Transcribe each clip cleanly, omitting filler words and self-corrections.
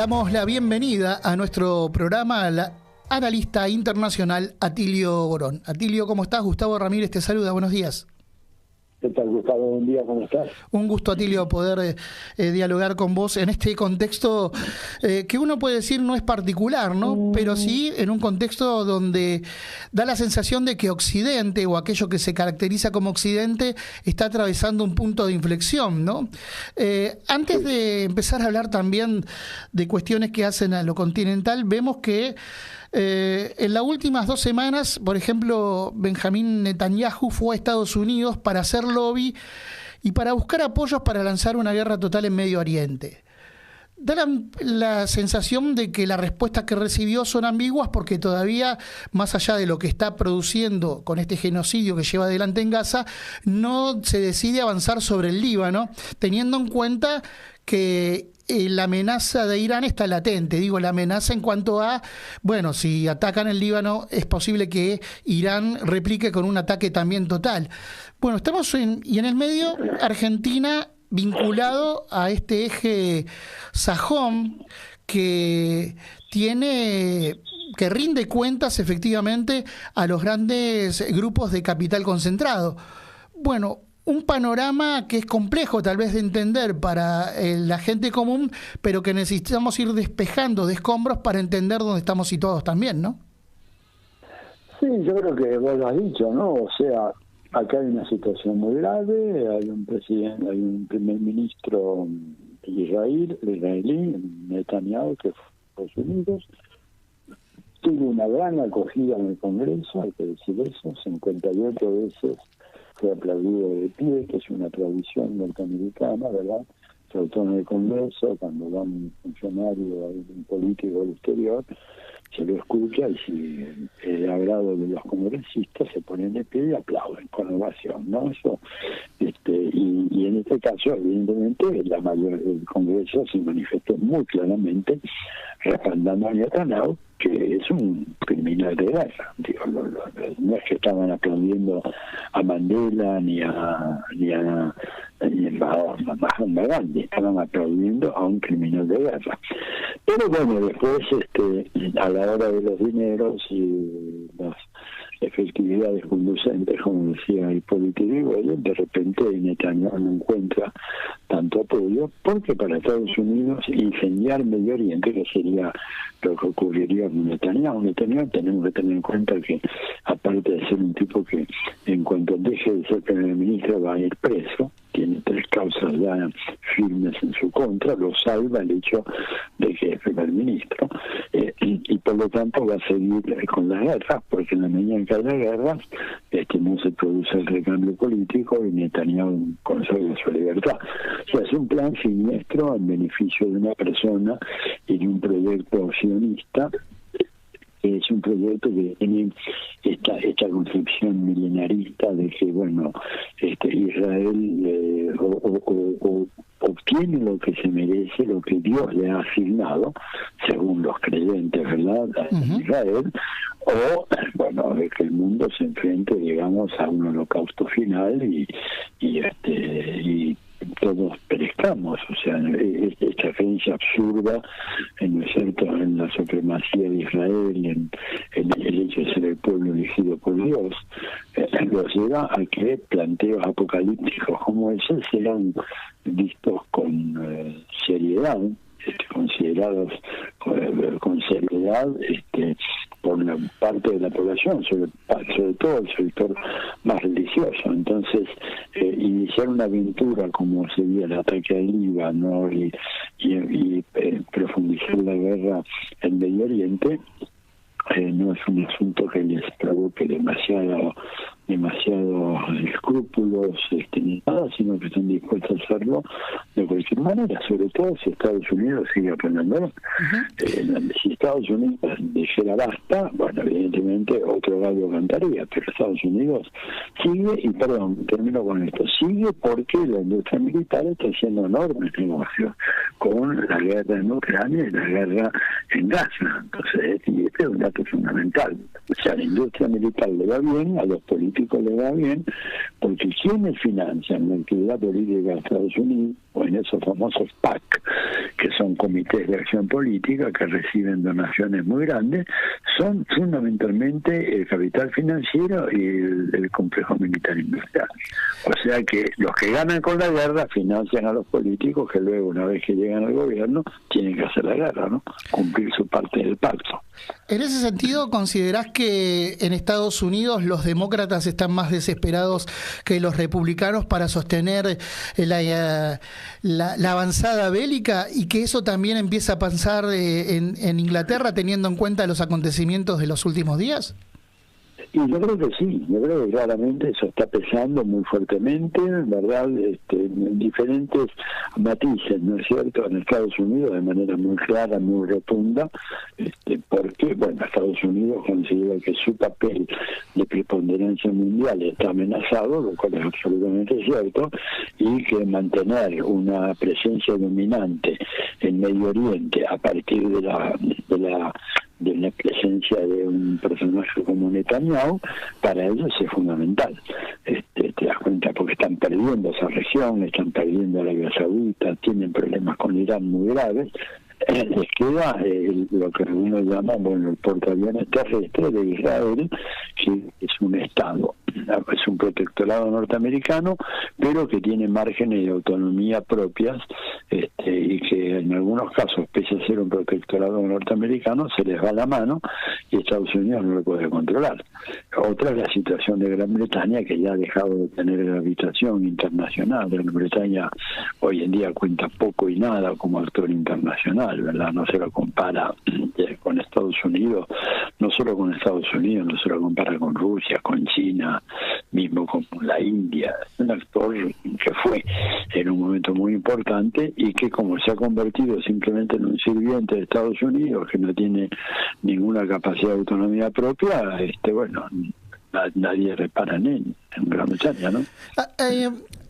damos la bienvenida a nuestro programa al analista internacional Atilio Borón. Atilio, ¿cómo estás? Gustavo Ramírez te saluda, buenos días. ¿Qué tal, Gustavo? Buen día, ¿cómo estás? Un gusto, Atilio, poder dialogar con vos en este contexto que uno puede decir no es particular, ¿no? Pero sí en un contexto donde da la sensación de que Occidente, o aquello que se caracteriza como Occidente, está atravesando un punto de inflexión, ¿no? Antes de empezar a hablar también de cuestiones que hacen a lo continental, vemos que en las últimas 2 semanas, por ejemplo, Benjamín Netanyahu fue a Estados Unidos para hacer lobby y para buscar apoyos para lanzar una guerra total en Medio Oriente. Da la sensación de que las respuestas que recibió son ambiguas porque todavía, más allá de lo que está produciendo con este genocidio que lleva adelante en Gaza, no se decide avanzar sobre el Líbano, teniendo en cuenta que la amenaza de Irán está latente. Digo, la amenaza en cuanto a, bueno, si atacan el Líbano, es posible que Irán replique con un ataque también total. Bueno, estamos y en el medio, Argentina vinculado a este eje sajón que rinde cuentas efectivamente a los grandes grupos de capital concentrado. Bueno, un panorama que es complejo tal vez de entender para la gente común, pero que necesitamos ir despejando de escombros para entender dónde estamos situados también, ¿no? Sí, yo creo que vos lo has dicho, ¿no? O sea, acá hay una situación muy grave, hay un primer ministro israelí, Netanyahu, que fue a Estados Unidos, tuvo una gran acogida en el Congreso, hay que decir eso, 58 veces fue aplaudido de pie, que es una tradición norteamericana, ¿verdad? Sobre todo en el Congreso, cuando va un funcionario, un político del exterior, se lo escucha y si el agrado de los congresistas se ponen de pie y aplauden con ovación, ¿no? Eso, y en este caso, evidentemente, el Congreso se manifestó muy claramente respaldando a Netanyahu, que es un criminal de guerra. Digo, no es que estaban aplaudiendo a Mandela ni a Mahatma Gandhi, estaban aplaudiendo a un criminal de guerra. Pero bueno, después a la hora de los dineros y las efectividades conducentes, como decía Hipólito Yrigoyen, de repente Netanyahu no encuentra tanto apoyo, porque para Estados Unidos incendiar Medio Oriente, que sería lo que ocurriría con Netanyahu, tenemos que tener en cuenta que, aparte de ser un tipo que en cuanto deje de ser primer ministro va a ir preso, tiene 3 causas ya firmes en su contra, lo salva el hecho de que es primer ministro, y por lo tanto va a seguir con las guerras, porque en la medida en que haya guerras, no se produce el recambio político y Netanyahu consolida su libertad. O sea, es un plan siniestro en beneficio de una persona y de un proyecto sionista. Es un proyecto que tiene esta concepción milenarista de que, bueno, Israel obtiene lo que se merece, lo que Dios le ha asignado, según los creyentes, ¿verdad?, en Israel, o, bueno, de que el mundo se enfrente, digamos, a un holocausto final y todos perezcamos. O sea, esta creencia absurda, ¿no es cierto?, en la supremacía de Israel, en el hecho de ser el pueblo elegido por Dios, los lleva a que planteos apocalípticos como ese serán vistos con seriedad, considerados con seriedad por una parte de la población, sobre todo el sector más religioso. Entonces, iniciar una aventura como sería el ataque al Líbano y profundizar la guerra en Medio Oriente no es un asunto que les provoque demasiados escrúpulos ni nada, sino que están dispuestos a hacerlo de cualquier manera, sobre todo si Estados Unidos sigue apoyando. Si Estados Unidos dijera basta, bueno, evidentemente otro gallo cantaría, pero Estados Unidos sigue, y perdón, termino con esto, sigue porque la industria militar está haciendo enormes negocios con la guerra en Ucrania y la guerra en Gaza. Entonces, y este es un dato fundamental. O sea, a la industria militar le va bien, a los políticos le va bien, porque quienes financian la actividad política de Estados Unidos, o en esos famosos PAC, que son comités de acción política que reciben donaciones muy grandes, son fundamentalmente el capital financiero y el complejo militar industrial. O sea que los que ganan con la guerra financian a los políticos que luego, una vez que llegan al gobierno, tienen que hacer la guerra, ¿no? Cumplir su parte del pacto. En ese sentido, ¿considerás que en Estados Unidos los demócratas están más desesperados que los republicanos para sostener la avanzada bélica y que eso también empieza a pasar en Inglaterra teniendo en cuenta los acontecimientos de los últimos días? Y yo creo que sí, yo creo que claramente eso está pesando muy fuertemente, ¿verdad? En diferentes matices, ¿no es cierto? En Estados Unidos de manera muy clara, muy rotunda, porque, bueno, Estados Unidos considera que su papel de preponderancia mundial está amenazado, lo cual es absolutamente cierto, y que mantener una presencia dominante en Medio Oriente a partir de la presencia de un personaje como Netanyahu, para ellos es fundamental. Te das cuenta porque están perdiendo esa región, están perdiendo Arabia Saudita, tienen problemas con Irán muy graves. Les queda lo que uno llama, bueno, el portaaviones terrestre de Israel, que es un estado, es un protectorado norteamericano, pero que tiene márgenes de autonomía propias, y que en algunos casos, pese a ser un protectorado norteamericano, se les va la mano y Estados Unidos no lo puede controlar. Otra es la situación de Gran Bretaña, que ya ha dejado de tener gravitación internacional. Gran Bretaña hoy en día cuenta poco y nada como actor internacional, ¿verdad? No se lo compara con Estados Unidos, no solo con Estados Unidos, no se lo compara con Rusia, con China, mismo con la India. Es un actor que fue en un momento muy importante y que, como se ha convertido simplemente en un sirviente de Estados Unidos que no tiene ninguna capacidad de autonomía propia, bueno, nadie repara en Gran Bretaña, ¿no?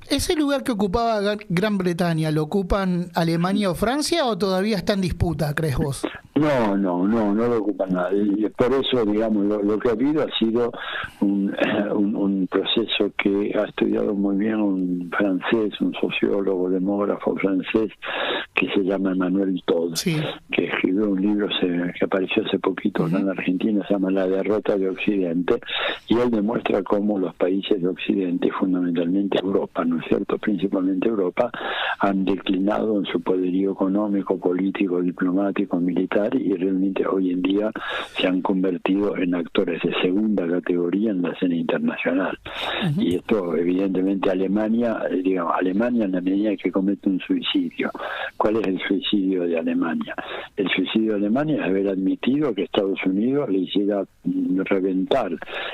¿Ese lugar que ocupaba Gran Bretaña lo ocupan Alemania o Francia o todavía está en disputa, crees vos? No lo ocupa nadie. Y por eso, digamos, lo que ha habido ha sido un proceso que ha estudiado muy bien un francés, un sociólogo, demógrafo francés, que se llama Emmanuel Todd, sí, que escribió un libro que apareció hace poquito en Argentina, se llama La derrota de Occidente, y él demuestra cómo los países de Occidente, fundamentalmente Europa, ¿no es cierto?, principalmente Europa, han declinado en su poderío económico, político, diplomático, militar, y realmente hoy en día se han convertido en actores de segunda categoría en la escena internacional. Y esto, evidentemente, Alemania en la medida que comete un suicidio. ¿Cuál es el suicidio de Alemania? El suicidio de Alemania es haber admitido que Estados Unidos le hiciera reventar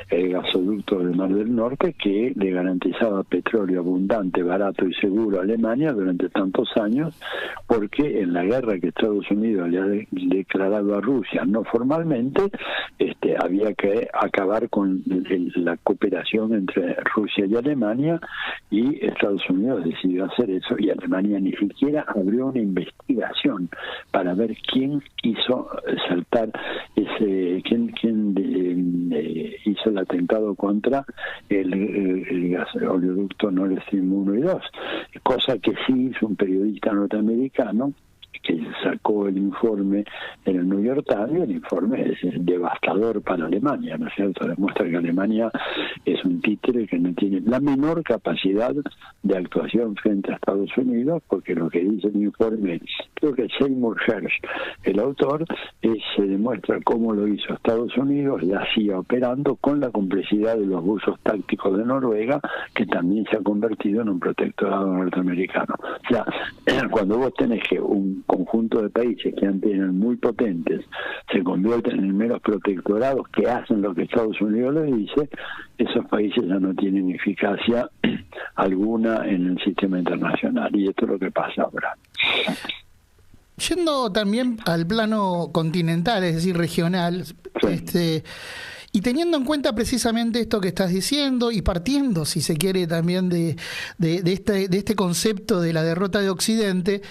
el gasoducto del Mar del Norte, que le garantizaba petróleo abundante, barato y seguro a Alemania durante tantos años, porque en la guerra que Estados Unidos le ha declarado a Rusia, no formalmente, había que acabar con la cooperación entre Rusia y Alemania, y Estados Unidos decidió hacer eso, y Alemania ni siquiera abrió una investigación para ver quién hizo saltar quién hizo el atentado contra el oleoducto Nord Stream 1 y 2, cosa que sí hizo un periodista norteamericano que sacó el informe en el New York Times. El informe es devastador para Alemania, ¿no es cierto? Demuestra que Alemania es un títere que no tiene la menor capacidad de actuación frente a Estados Unidos, porque lo que dice el informe, creo que Seymour Hersh, el autor, se demuestra cómo lo hizo Estados Unidos, la CIA operando con la complicidad de los buzos tácticos de Noruega, que también se ha convertido en un protectorado norteamericano. O sea, cuando vos tenés que un conjunto de países que antes eran muy potentes se convierten en meros protectorados que hacen lo que Estados Unidos les dice, esos países ya no tienen eficacia alguna en el sistema internacional, y esto es lo que pasa ahora. Yendo también al plano continental, es decir, regional, sí. Y teniendo en cuenta precisamente esto que estás diciendo y partiendo, si se quiere, también de este concepto de la derrota de Occidente,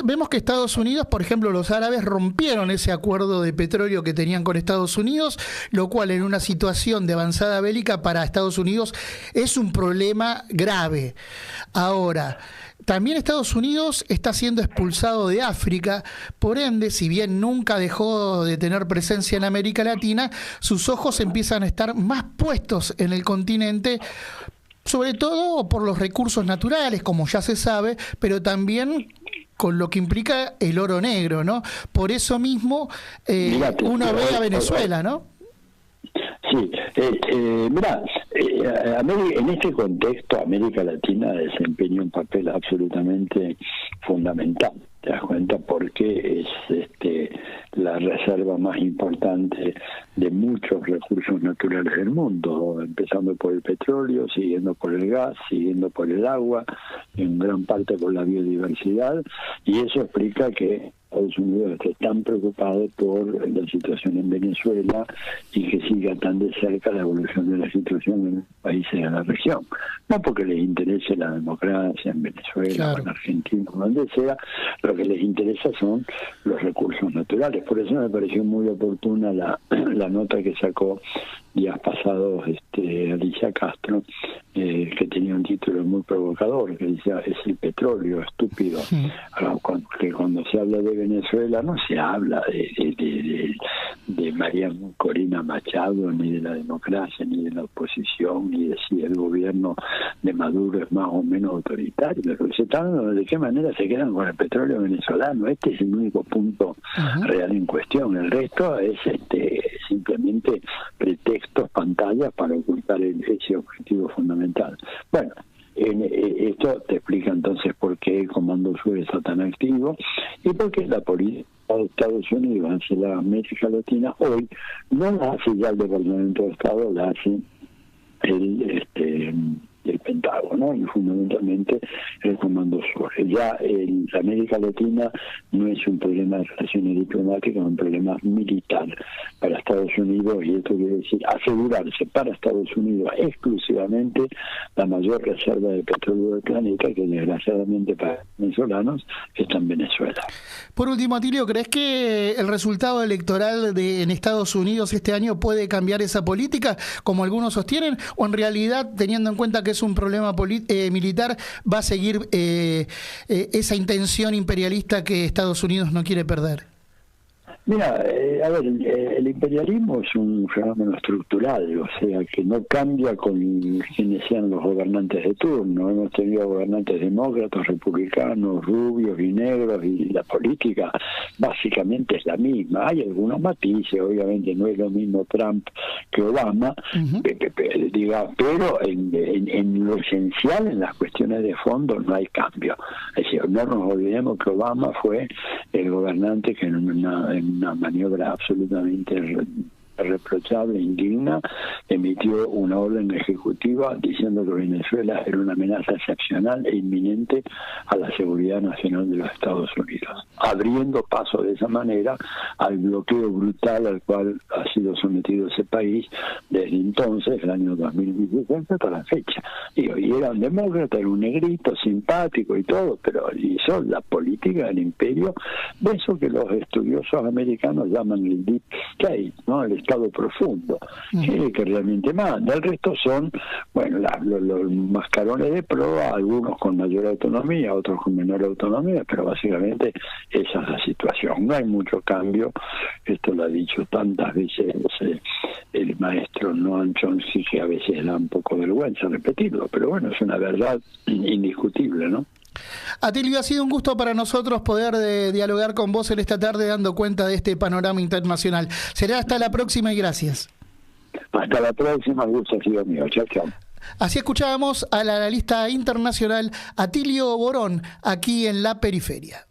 vemos que Estados Unidos, por ejemplo, los árabes rompieron ese acuerdo de petróleo que tenían con Estados Unidos, lo cual en una situación de avanzada bélica para Estados Unidos es un problema grave. Ahora, también Estados Unidos está siendo expulsado de África, por ende, si bien nunca dejó de tener presencia en América Latina, sus ojos empiezan a estar más puestos en el continente, sobre todo por los recursos naturales, como ya se sabe, pero también con lo que implica el oro negro, ¿no? Por eso mismo uno ve a Venezuela, ¿no? Sí, mira, en este contexto América Latina desempeña un papel absolutamente fundamental. ¿Te das cuenta? Porque es la reserva más importante de muchos recursos naturales del mundo, empezando por el petróleo, siguiendo por el gas, siguiendo por el agua, en gran parte por la biodiversidad, y eso explica que Estados Unidos esté tan preocupado por la situación en Venezuela y que siga tan de cerca la evolución de la situación en los países de la región. No porque les interese la democracia en Venezuela, claro, o en Argentina, o donde sea, lo que les interesa son los recursos naturales. Por eso me pareció muy oportuna la nota que sacó días pasados Alicia Castro, que tenía un título muy provocador, que decía: es el petróleo, estúpido. Sí. Ahora, cuando se habla de Venezuela no se habla de María Corina Machado, ni de la democracia, ni de la oposición, ni de si el gobierno de Maduro es más o menos autoritario. Pero se está hablando de qué manera se quedan con el petróleo venezolano. Este es el único punto real en cuestión. El resto es simplemente pretextos, pantallas para ocultar ese objetivo fundamental. Bueno, esto te explica entonces por qué el Comando Sur está tan activo y por qué la política de Estados Unidos hacia la América Latina hoy no la hace ya el Departamento de Estado, la hace el Pentágono y fundamentalmente el Comando Sur. Ya la América Latina no es un problema de relaciones diplomáticas, es un problema militar para Estados Unidos, y esto quiere decir asegurarse para Estados Unidos exclusivamente la mayor reserva de petróleo del planeta, que desgraciadamente para venezolanos está en Venezuela. Por último, Atilio, ¿crees que el resultado electoral en Estados Unidos este año puede cambiar esa política, como algunos sostienen, o en realidad, teniendo en cuenta que es un problema militar, va a seguir esa intención imperialista que Estados Unidos no quiere perder? Mira, a ver, el imperialismo es un fenómeno estructural, o sea, que no cambia con quienes sean los gobernantes de turno. Hemos tenido gobernantes demócratas, republicanos, rubios y negros, y la política básicamente es la misma. Hay algunos matices, obviamente no es lo mismo Trump que Obama, pero en lo esencial, en las cuestiones de fondo, no hay cambio. Es decir, no nos olvidemos que Obama fue el gobernante que en una maniobra absolutamente reprochable, indigna, emitió una orden ejecutiva diciendo que Venezuela era una amenaza excepcional e inminente a la seguridad nacional de los Estados Unidos, abriendo paso de esa manera al bloqueo brutal al cual ha sido sometido ese país desde entonces, el año 2017 hasta la fecha. Y era un demócrata, era un negrito, simpático y todo, pero hizo la política del imperio, de eso que los estudiosos americanos llaman el deep state, ¿no? El Estado profundo, que realmente manda. El resto son, bueno, los mascarones de proa, algunos con mayor autonomía, otros con menor autonomía, pero básicamente esa es la situación. No hay mucho cambio, esto lo ha dicho tantas veces el maestro Noam Chomsky, que a veces da un poco vergüenza repetirlo, pero bueno, es una verdad indiscutible, ¿no? Atilio, ha sido un gusto para nosotros poder dialogar con vos en esta tarde, dando cuenta de este panorama internacional. Será hasta la próxima y gracias. Hasta la próxima, el gusto ha sido mío. Chao, chao. Así escuchábamos al analista internacional Atilio Borón, aquí en La Periferia.